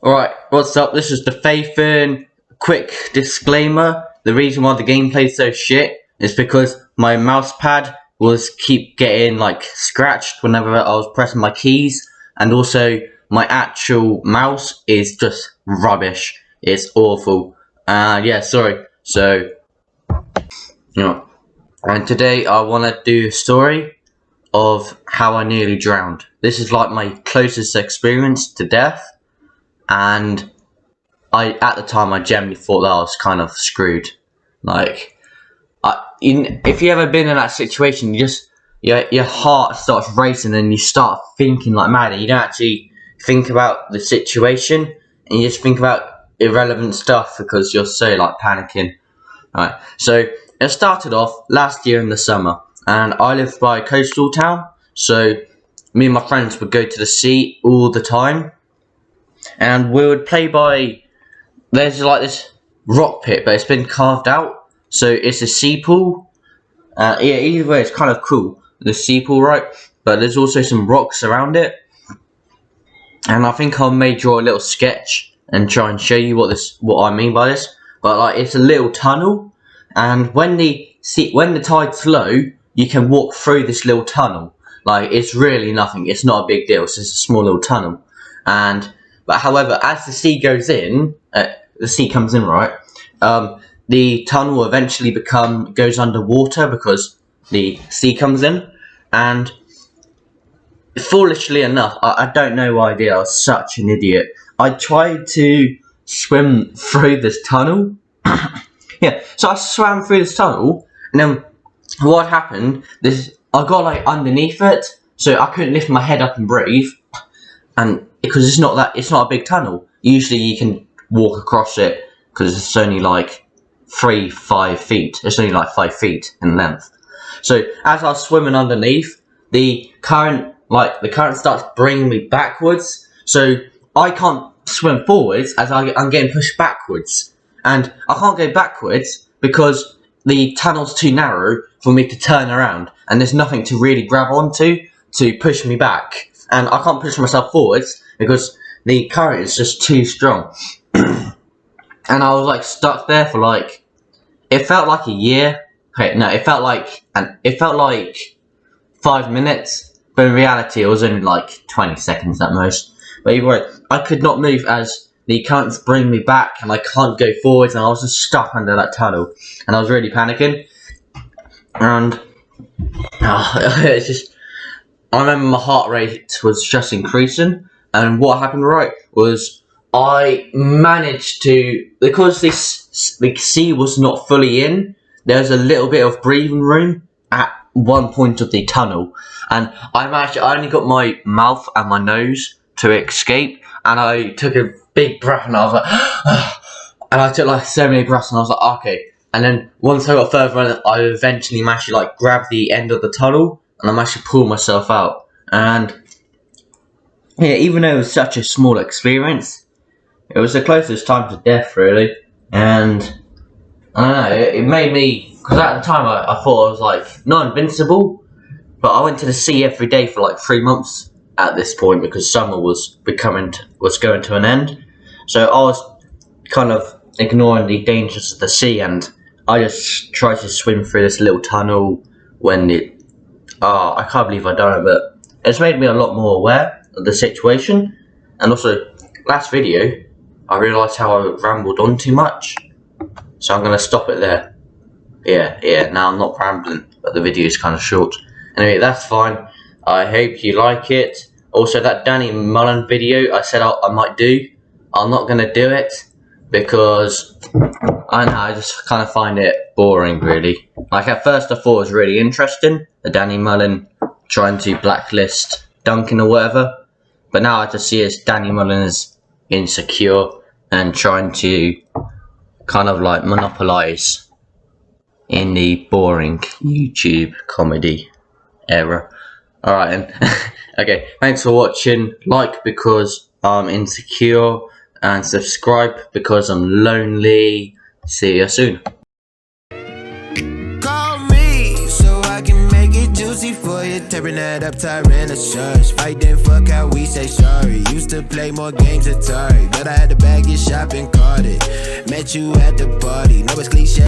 Alright, what's up? This is the Faithin. Quick disclaimer, the reason why the gameplay is so shit is because my mouse pad was keep getting like scratched whenever I was pressing my keys, and also my actual mouse is just rubbish. It's awful. Yeah, sorry. So, and today I want to do a story of how I nearly drowned. This is like my closest experience to death. And at the time, I generally thought that I was kind of screwed. Like, if you ever been in that situation, your heart starts racing and you start thinking like mad, and you don't actually think about the situation, and you just think about irrelevant stuff because you're so like panicking. Right. So it started off last year in the summer, and I lived by a coastal town, so me and my friends would go to the sea all the time. And we would play by, there's like this rock pit, but it's been carved out, so it's a sea pool. Yeah, either way, it's kind of cool, the sea pool, right? But there's also some rocks around it, and I think I may draw a little sketch and try and show you what I mean by this. But like, it's a little tunnel, and when the tide's low, you can walk through this little tunnel. Like, it's really nothing. It's not a big deal. It's just a small little tunnel, But however, as the sea goes in, the sea comes in, right? The tunnel eventually goes underwater because the sea comes in. And foolishly enough, I don't know why I was such an idiot. I tried to swim through this tunnel. Yeah, so I swam through this tunnel, and then what happened? I got like underneath it, so I couldn't lift my head up and breathe. And because it's not a big tunnel. Usually you can walk across it because it's only like 5 feet. It's only like 5 feet in length. So as I was swimming underneath, the current starts bringing me backwards. So I can't swim forwards as I'm getting pushed backwards, and I can't go backwards because the tunnel's too narrow for me to turn around, and there's nothing to really grab onto to push me back. And I can't push myself forwards because the current is just too strong. And I was like stuck there for like, it felt like a year. Okay, no, it felt like 5 minutes, but in reality it was only like 20 seconds at most. But either way, I could not move as the currents bring me back, and I can't go forwards, and I was just stuck under that tunnel, and I was really panicking. And it's just, I remember my heart rate was just increasing, and what happened was I managed to, because the sea was not fully in, there's a little bit of breathing room at one point of the tunnel, and I only got my mouth and my nose to escape, and I took a big breath, and I was like, and I took like so many breaths, and I was like, okay. And then once I got further in, I eventually managed to like grab the end of the tunnel, and I managed to pull myself out. And yeah, even though it was such a small experience, it was the closest time to death, really. And I don't know, it made me, because at the time I thought I was like not invincible, but I went to the sea every day for like 3 months at this point because summer was going to an end. So I was kind of ignoring the dangers of the sea, and I just tried to swim through this little tunnel when I can't believe I done it, but it's made me a lot more aware of the situation. And also, last video, I realised how I rambled on too much, so I'm going to stop it there. Yeah, now I'm not rambling, but the video is kind of short. Anyway, that's fine. I hope you like it. Also, that Danny Mullen video I said I might do, I'm not going to do it because I just kind of find it boring, really. Like, at first I thought it was really interesting, the Danny Mullen trying to blacklist Duncan or whatever, but now I just see as Danny Mullen is insecure and trying to kind of like monopolise in the boring YouTube comedy era. Alright then. Okay, thanks for watching. Like because I'm insecure, and subscribe because I'm lonely. See you soon. Call me so I can make it juicy. pussy for you, tearing that up, Tyrannosaurus. Fight then fuck how we say sorry. Used to play more games Atari, but I had to bag your shopping cart it. Met you at the party, no it's cliche.